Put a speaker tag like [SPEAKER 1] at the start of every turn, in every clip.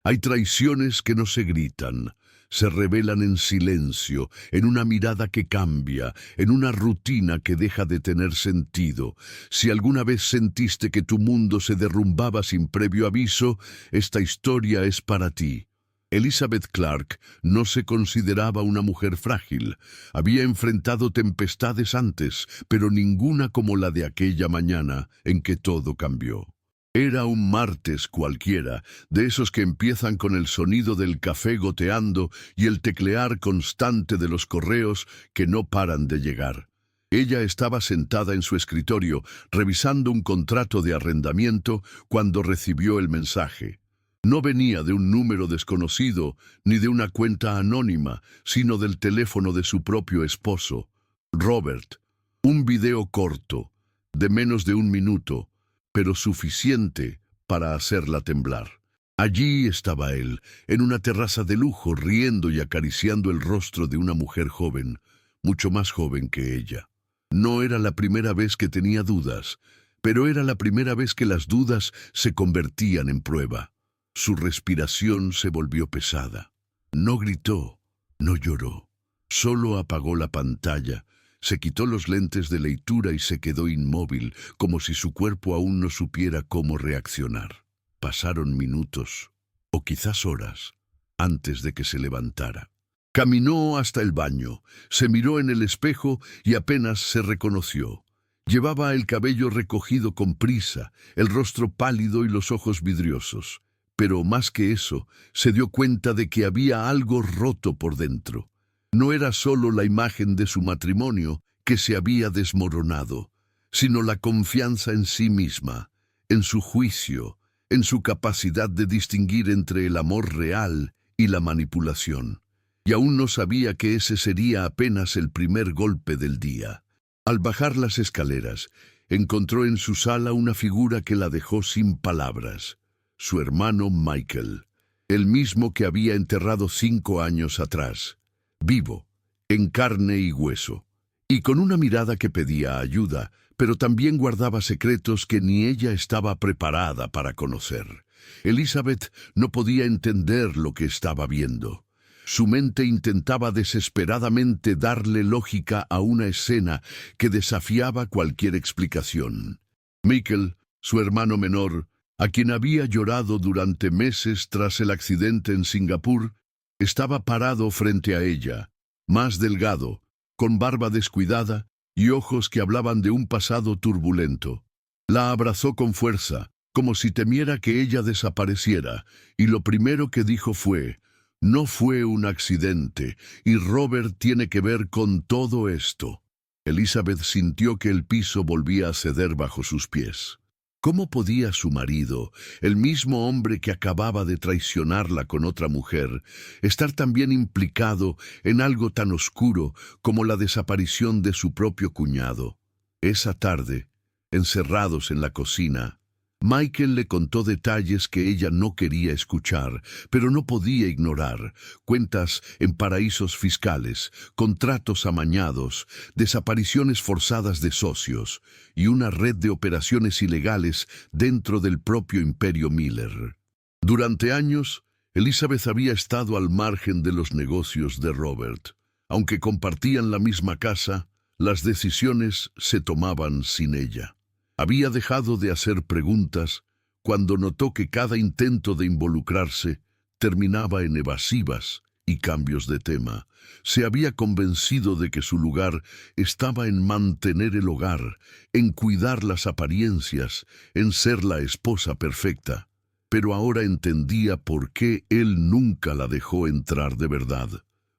[SPEAKER 1] Hay traiciones que no se gritan, se revelan en silencio, en una mirada que cambia, en una rutina que deja de tener sentido. Si alguna vez sentiste que tu mundo se derrumbaba sin previo aviso, esta historia es para ti. Elizabeth Clark no se consideraba una mujer frágil. Había enfrentado tempestades antes, pero ninguna como la de aquella mañana en que todo cambió. Era un martes cualquiera, de esos que empiezan con el sonido del café goteando y el teclear constante de los correos que no paran de llegar. Ella estaba sentada en su escritorio, revisando un contrato de arrendamiento, cuando recibió el mensaje. No venía de un número desconocido, ni de una cuenta anónima, sino del teléfono de su propio esposo, Robert. Un video corto, de menos de 1 minuto, pero suficiente para hacerla temblar. Allí estaba él, en una terraza de lujo, riendo y acariciando el rostro de una mujer joven, mucho más joven que ella. No era la primera vez que tenía dudas, pero era la primera vez que las dudas se convertían en prueba. Su respiración se volvió pesada. No gritó, no lloró, solo apagó la pantalla. Se quitó los lentes de lectura y se quedó inmóvil, como si su cuerpo aún no supiera cómo reaccionar. Pasaron minutos, o quizás horas, antes de que se levantara. Caminó hasta el baño, se miró en el espejo y apenas se reconoció. Llevaba el cabello recogido con prisa, el rostro pálido y los ojos vidriosos. Pero más que eso, se dio cuenta de que había algo roto por dentro. No era solo la imagen de su matrimonio que se había desmoronado, sino la confianza en sí misma, en su juicio, en su capacidad de distinguir entre el amor real y la manipulación. Y aún no sabía que ese sería apenas el primer golpe del día. Al bajar las escaleras, encontró en su sala una figura que la dejó sin palabras. Su hermano Michael, el mismo que había enterrado 5 años atrás. Vivo, en carne y hueso, y con una mirada que pedía ayuda, pero también guardaba secretos que ni ella estaba preparada para conocer. Elizabeth no podía entender lo que estaba viendo. Su mente intentaba desesperadamente darle lógica a una escena que desafiaba cualquier explicación. Michael, su hermano menor, a quien había llorado durante meses tras el accidente en Singapur, estaba parado frente a ella, más delgado, con barba descuidada y ojos que hablaban de un pasado turbulento. La abrazó con fuerza, como si temiera que ella desapareciera, y lo primero que dijo fue: «No fue un accidente, y Robert tiene que ver con todo esto». Elizabeth sintió que el piso volvía a ceder bajo sus pies. ¿Cómo podía su marido, el mismo hombre que acababa de traicionarla con otra mujer, estar también implicado en algo tan oscuro como la desaparición de su propio cuñado? Esa tarde, encerrados en la cocina, Michael le contó detalles que ella no quería escuchar, pero no podía ignorar: cuentas en paraísos fiscales, contratos amañados, desapariciones forzadas de socios y una red de operaciones ilegales dentro del propio imperio Miller. Durante años, Elizabeth había estado al margen de los negocios de Robert. Aunque compartían la misma casa, las decisiones se tomaban sin ella. Había dejado de hacer preguntas cuando notó que cada intento de involucrarse terminaba en evasivas y cambios de tema. Se había convencido de que su lugar estaba en mantener el hogar, en cuidar las apariencias, en ser la esposa perfecta. Pero ahora entendía por qué él nunca la dejó entrar de verdad,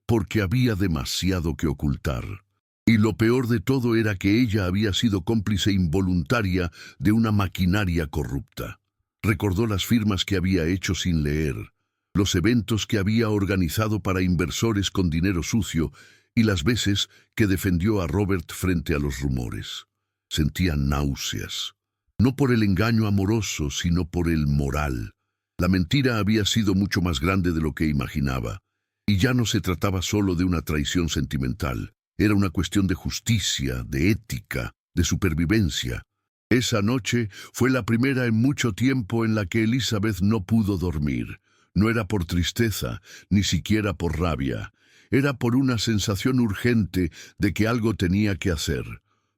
[SPEAKER 1] porque había demasiado que ocultar. Y lo peor de todo era que ella había sido cómplice involuntaria de una maquinaria corrupta. Recordó las firmas que había hecho sin leer, los eventos que había organizado para inversores con dinero sucio y las veces que defendió a Robert frente a los rumores. Sentía náuseas, no por el engaño amoroso, sino por el moral. La mentira había sido mucho más grande de lo que imaginaba, y ya no se trataba solo de una traición sentimental. Era una cuestión de justicia, de ética, de supervivencia. Esa noche fue la primera en mucho tiempo en la que Elizabeth no pudo dormir. No era por tristeza, ni siquiera por rabia. Era por una sensación urgente de que algo tenía que hacer.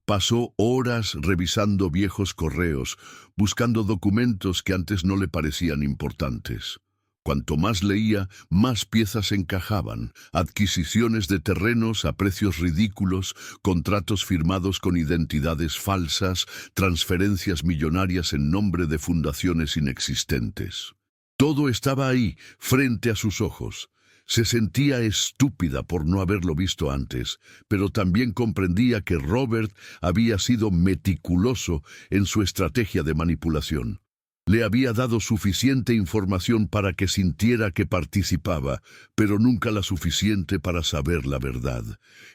[SPEAKER 1] Pasó horas revisando viejos correos, buscando documentos que antes no le parecían importantes. Cuanto más leía, más piezas encajaban, adquisiciones de terrenos a precios ridículos, contratos firmados con identidades falsas, transferencias millonarias en nombre de fundaciones inexistentes. Todo estaba ahí, frente a sus ojos. Se sentía estúpida por no haberlo visto antes, pero también comprendía que Robert había sido meticuloso en su estrategia de manipulación. Le había dado suficiente información para que sintiera que participaba, pero nunca la suficiente para saber la verdad.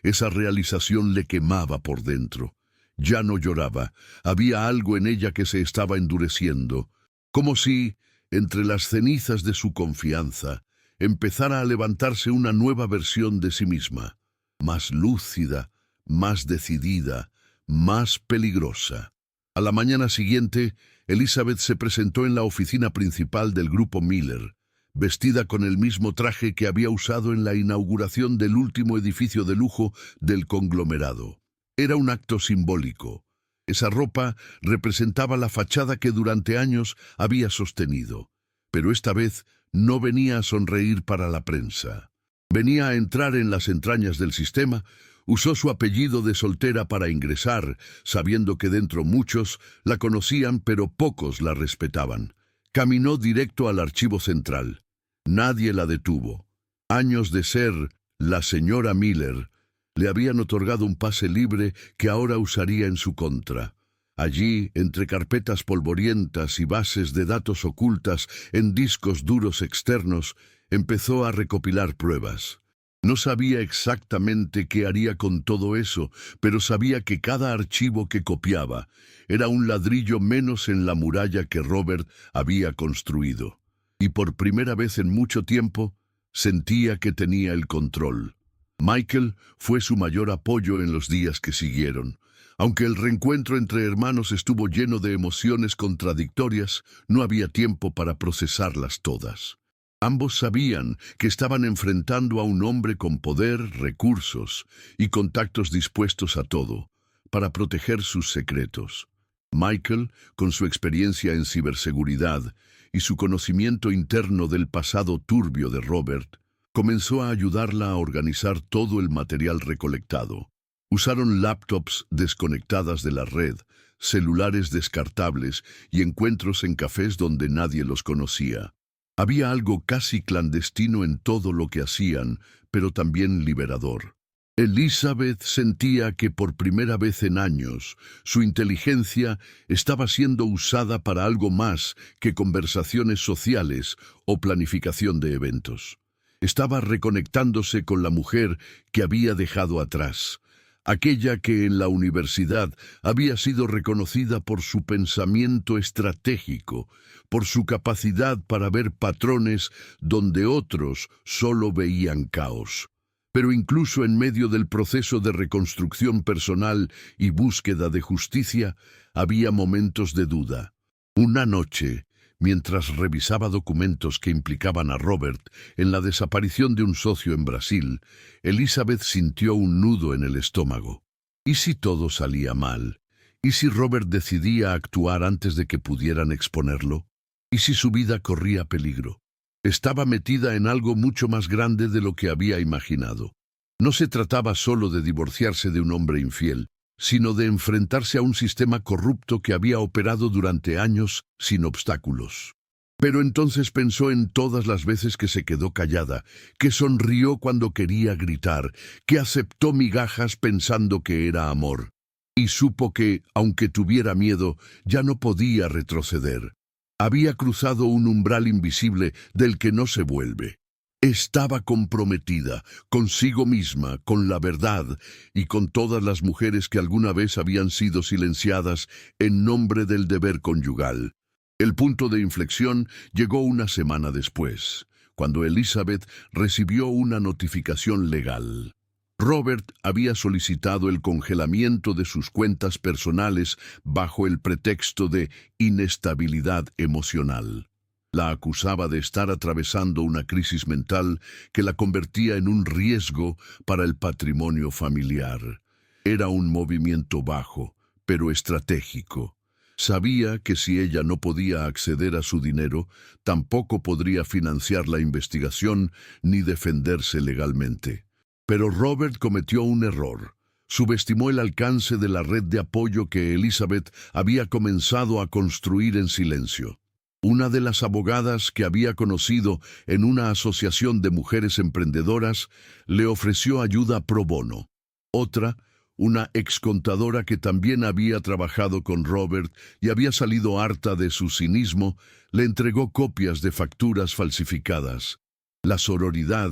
[SPEAKER 1] Esa realización le quemaba por dentro. Ya no lloraba. Había algo en ella que se estaba endureciendo. Como si, entre las cenizas de su confianza, empezara a levantarse una nueva versión de sí misma. Más lúcida, más decidida, más peligrosa. A la mañana siguiente, Elizabeth se presentó en la oficina principal del Grupo Miller, vestida con el mismo traje que había usado en la inauguración del último edificio de lujo del conglomerado. Era un acto simbólico. Esa ropa representaba la fachada que durante años había sostenido, pero esta vez no venía a sonreír para la prensa. Venía a entrar en las entrañas del sistema. Usó su apellido de soltera para ingresar, sabiendo que dentro muchos la conocían pero pocos la respetaban. Caminó directo al archivo central. Nadie la detuvo. Años de ser la señora Miller le habían otorgado un pase libre que ahora usaría en su contra. Allí, entre carpetas polvorientas y bases de datos ocultas en discos duros externos, empezó a recopilar pruebas. No sabía exactamente qué haría con todo eso, pero sabía que cada archivo que copiaba era un ladrillo menos en la muralla que Robert había construido. Y por primera vez en mucho tiempo, sentía que tenía el control. Michael fue su mayor apoyo en los días que siguieron. Aunque el reencuentro entre hermanos estuvo lleno de emociones contradictorias, no había tiempo para procesarlas todas. Ambos sabían que estaban enfrentando a un hombre con poder, recursos y contactos dispuestos a todo, para proteger sus secretos. Michael, con su experiencia en ciberseguridad y su conocimiento interno del pasado turbio de Robert, comenzó a ayudarla a organizar todo el material recolectado. Usaron laptops desconectadas de la red, celulares descartables y encuentros en cafés donde nadie los conocía. Había algo casi clandestino en todo lo que hacían, pero también liberador. Elizabeth sentía que por primera vez en años su inteligencia estaba siendo usada para algo más que conversaciones sociales o planificación de eventos. Estaba reconectándose con la mujer que había dejado atrás, aquella que en la universidad había sido reconocida por su pensamiento estratégico, por su capacidad para ver patrones donde otros solo veían caos. Pero incluso en medio del proceso de reconstrucción personal y búsqueda de justicia, había momentos de duda. Una noche, mientras revisaba documentos que implicaban a Robert en la desaparición de un socio en Brasil, Elizabeth sintió un nudo en el estómago. ¿Y si todo salía mal? ¿Y si Robert decidía actuar antes de que pudieran exponerlo? ¿Y si su vida corría peligro? Estaba metida en algo mucho más grande de lo que había imaginado. No se trataba solo de divorciarse de un hombre infiel, sino de enfrentarse a un sistema corrupto que había operado durante años sin obstáculos. Pero entonces pensó en todas las veces que se quedó callada, que sonrió cuando quería gritar, que aceptó migajas pensando que era amor. Y supo que, aunque tuviera miedo, ya no podía retroceder. Había cruzado un umbral invisible del que no se vuelve. Estaba comprometida consigo misma, con la verdad y con todas las mujeres que alguna vez habían sido silenciadas en nombre del deber conyugal. El punto de inflexión llegó una semana después, cuando Elizabeth recibió una notificación legal. Robert había solicitado el congelamiento de sus cuentas personales bajo el pretexto de inestabilidad emocional. La acusaba de estar atravesando una crisis mental que la convertía en un riesgo para el patrimonio familiar. Era un movimiento bajo, pero estratégico. Sabía que si ella no podía acceder a su dinero, tampoco podría financiar la investigación ni defenderse legalmente. Pero Robert cometió un error. Subestimó el alcance de la red de apoyo que Elizabeth había comenzado a construir en silencio. Una de las abogadas que había conocido en una asociación de mujeres emprendedoras le ofreció ayuda pro bono. Otra, una excontadora que también había trabajado con Robert y había salido harta de su cinismo, le entregó copias de facturas falsificadas. La sororidad,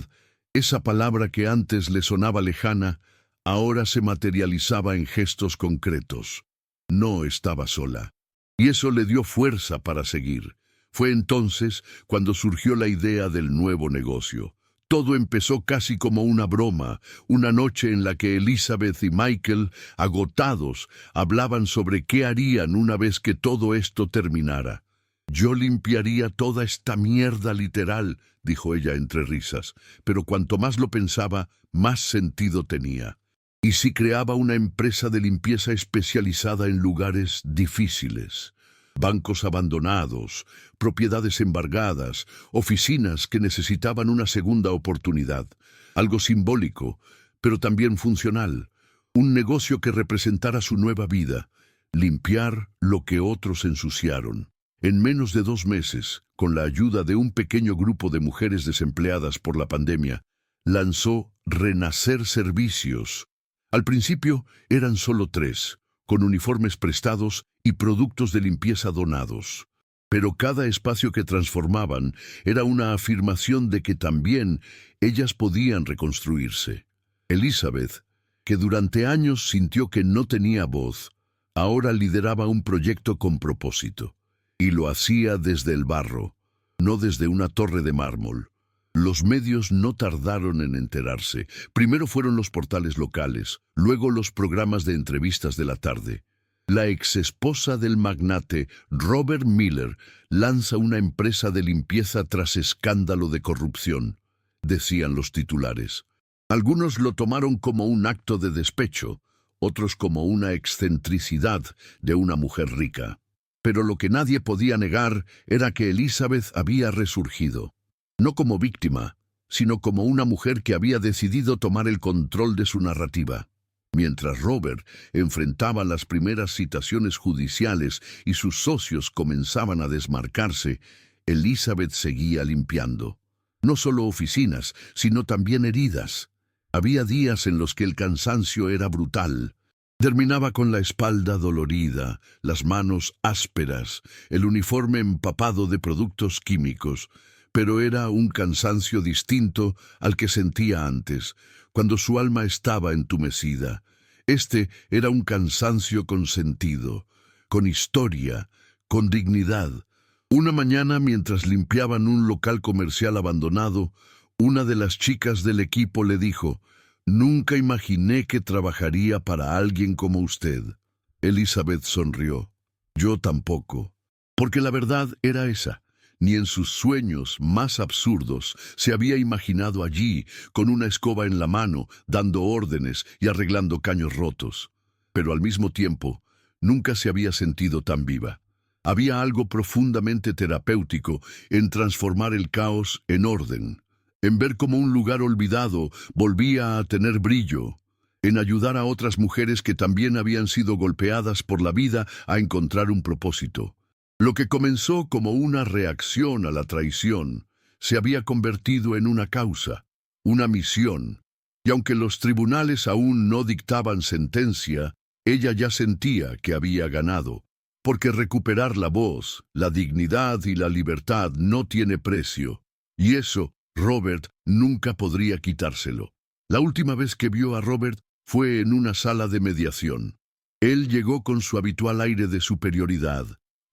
[SPEAKER 1] esa palabra que antes le sonaba lejana, ahora se materializaba en gestos concretos. No estaba sola. Y eso le dio fuerza para seguir. Fue entonces cuando surgió la idea del nuevo negocio. Todo empezó casi como una broma, una noche en la que Elizabeth y Michael, agotados, hablaban sobre qué harían una vez que todo esto terminara. «Yo limpiaría toda esta mierda literal», dijo ella entre risas, pero cuanto más lo pensaba, más sentido tenía. ¿Y si creaba una empresa de limpieza especializada en lugares difíciles? Bancos abandonados, propiedades embargadas, oficinas que necesitaban una segunda oportunidad. Algo simbólico, pero también funcional. Un negocio que representara su nueva vida. Limpiar lo que otros ensuciaron. En menos de 2 meses, con la ayuda de un pequeño grupo de mujeres desempleadas por la pandemia, lanzó Renacer Servicios. Al principio eran solo 3, con uniformes prestados y productos de limpieza donados. Pero cada espacio que transformaban era una afirmación de que también ellas podían reconstruirse. Elizabeth, que durante años sintió que no tenía voz, ahora lideraba un proyecto con propósito. Y lo hacía desde el barro, no desde una torre de mármol. Los medios no tardaron en enterarse. Primero fueron los portales locales, luego los programas de entrevistas de la tarde. La exesposa del magnate, Robert Miller, lanza una empresa de limpieza tras escándalo de corrupción, decían los titulares. Algunos lo tomaron como un acto de despecho, otros como una excentricidad de una mujer rica. Pero lo que nadie podía negar era que Elizabeth había resurgido. No como víctima, sino como una mujer que había decidido tomar el control de su narrativa. Mientras Robert enfrentaba las primeras citaciones judiciales y sus socios comenzaban a desmarcarse, Elizabeth seguía limpiando. No solo oficinas, sino también heridas. Había días en los que el cansancio era brutal. Terminaba con la espalda dolorida, las manos ásperas, el uniforme empapado de productos químicos, pero era un cansancio distinto al que sentía antes, cuando su alma estaba entumecida. Este era un cansancio con sentido, con historia, con dignidad. Una mañana, mientras limpiaban un local comercial abandonado, una de las chicas del equipo le dijo: «Nunca imaginé que trabajaría para alguien como usted». Elizabeth sonrió. Yo tampoco. Porque la verdad era esa. Ni en sus sueños más absurdos se había imaginado allí, con una escoba en la mano, dando órdenes y arreglando caños rotos. Pero al mismo tiempo, nunca se había sentido tan viva. Había algo profundamente terapéutico en transformar el caos en orden, en ver cómo un lugar olvidado volvía a tener brillo, en ayudar a otras mujeres que también habían sido golpeadas por la vida a encontrar un propósito. Lo que comenzó como una reacción a la traición se había convertido en una causa, una misión, y aunque los tribunales aún no dictaban sentencia, ella ya sentía que había ganado, porque recuperar la voz, la dignidad y la libertad no tiene precio, y eso Robert nunca podría quitárselo. La última vez que vio a Robert fue en una sala de mediación. Él llegó con su habitual aire de superioridad,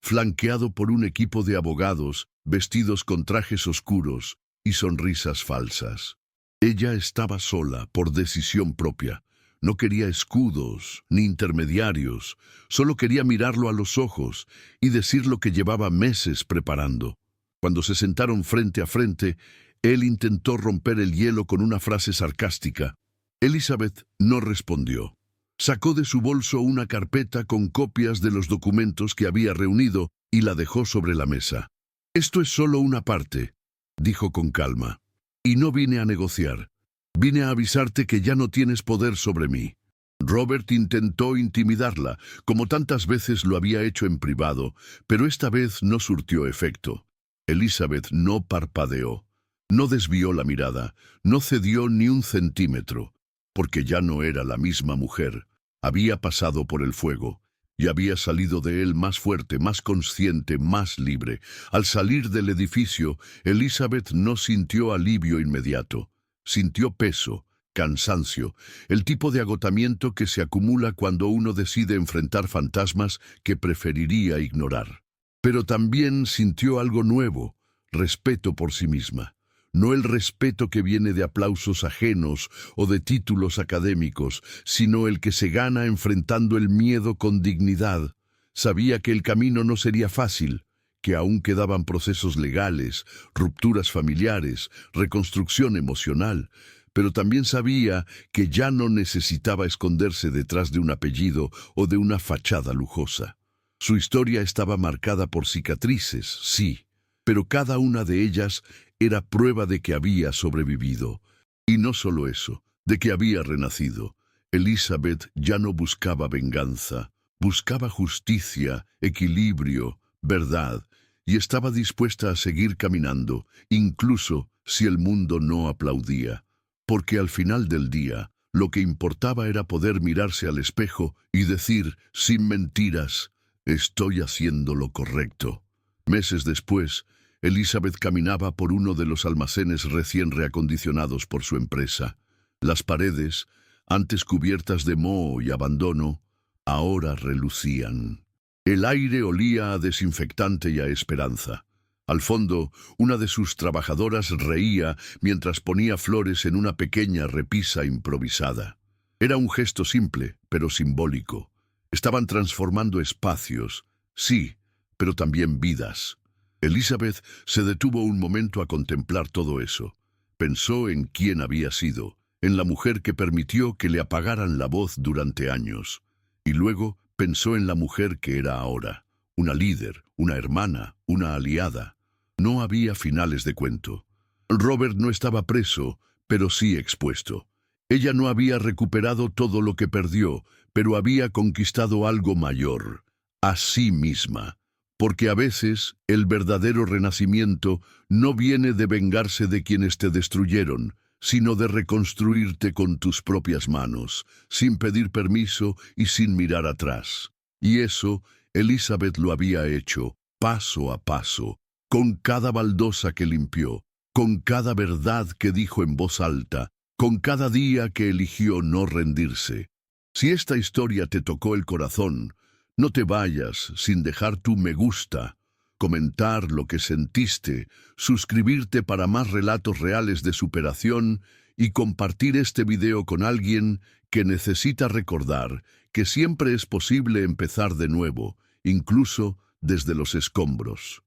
[SPEAKER 1] flanqueado por un equipo de abogados vestidos con trajes oscuros y sonrisas falsas. Ella estaba sola por decisión propia. No quería escudos ni intermediarios, solo quería mirarlo a los ojos y decir lo que llevaba meses preparando. Cuando se sentaron frente a frente, él intentó romper el hielo con una frase sarcástica. Elizabeth no respondió. Sacó de su bolso una carpeta con copias de los documentos que había reunido y la dejó sobre la mesa. «Esto es solo una parte», dijo con calma. «Y no vine a negociar. Vine a avisarte que ya no tienes poder sobre mí». Robert intentó intimidarla, como tantas veces lo había hecho en privado, pero esta vez no surtió efecto. Elizabeth no parpadeó, no desvió la mirada, no cedió ni un centímetro, porque ya no era la misma mujer. Había pasado por el fuego y había salido de él más fuerte, más consciente, más libre. Al salir del edificio, Elizabeth no sintió alivio inmediato. Sintió peso, cansancio, el tipo de agotamiento que se acumula cuando uno decide enfrentar fantasmas que preferiría ignorar. Pero también sintió algo nuevo, respeto por sí misma. No el respeto que viene de aplausos ajenos o de títulos académicos, sino el que se gana enfrentando el miedo con dignidad. Sabía que el camino no sería fácil, que aún quedaban procesos legales, rupturas familiares, reconstrucción emocional, pero también sabía que ya no necesitaba esconderse detrás de un apellido o de una fachada lujosa. Su historia estaba marcada por cicatrices, sí, pero cada una de ellas era prueba de que había sobrevivido. Y no solo eso, de que había renacido. Elizabeth ya no buscaba venganza, buscaba justicia, equilibrio, verdad, y estaba dispuesta a seguir caminando, incluso si el mundo no aplaudía. Porque al final del día, lo que importaba era poder mirarse al espejo y decir, sin mentiras, «Estoy haciendo lo correcto». Meses después, Elizabeth caminaba por uno de los almacenes recién reacondicionados por su empresa. Las paredes, antes cubiertas de moho y abandono, ahora relucían. El aire olía a desinfectante y a esperanza. Al fondo, una de sus trabajadoras reía mientras ponía flores en una pequeña repisa improvisada. Era un gesto simple, pero simbólico. Estaban transformando espacios, sí, pero también vidas. Elizabeth se detuvo un momento a contemplar todo eso. Pensó en quién había sido, en la mujer que permitió que le apagaran la voz durante años. Y luego pensó en la mujer que era ahora, una líder, una hermana, una aliada. No había finales de cuento. Robert no estaba preso, pero sí expuesto. Ella no había recuperado todo lo que perdió, pero había conquistado algo mayor, a sí misma. Porque a veces el verdadero renacimiento no viene de vengarse de quienes te destruyeron, sino de reconstruirte con tus propias manos, sin pedir permiso y sin mirar atrás. Y eso Elizabeth lo había hecho, paso a paso, con cada baldosa que limpió, con cada verdad que dijo en voz alta, con cada día que eligió no rendirse. Si esta historia te tocó el corazón, no te vayas sin dejar tu me gusta, comentar lo que sentiste, suscribirte para más relatos reales de superación y compartir este video con alguien que necesita recordar que siempre es posible empezar de nuevo, incluso desde los escombros.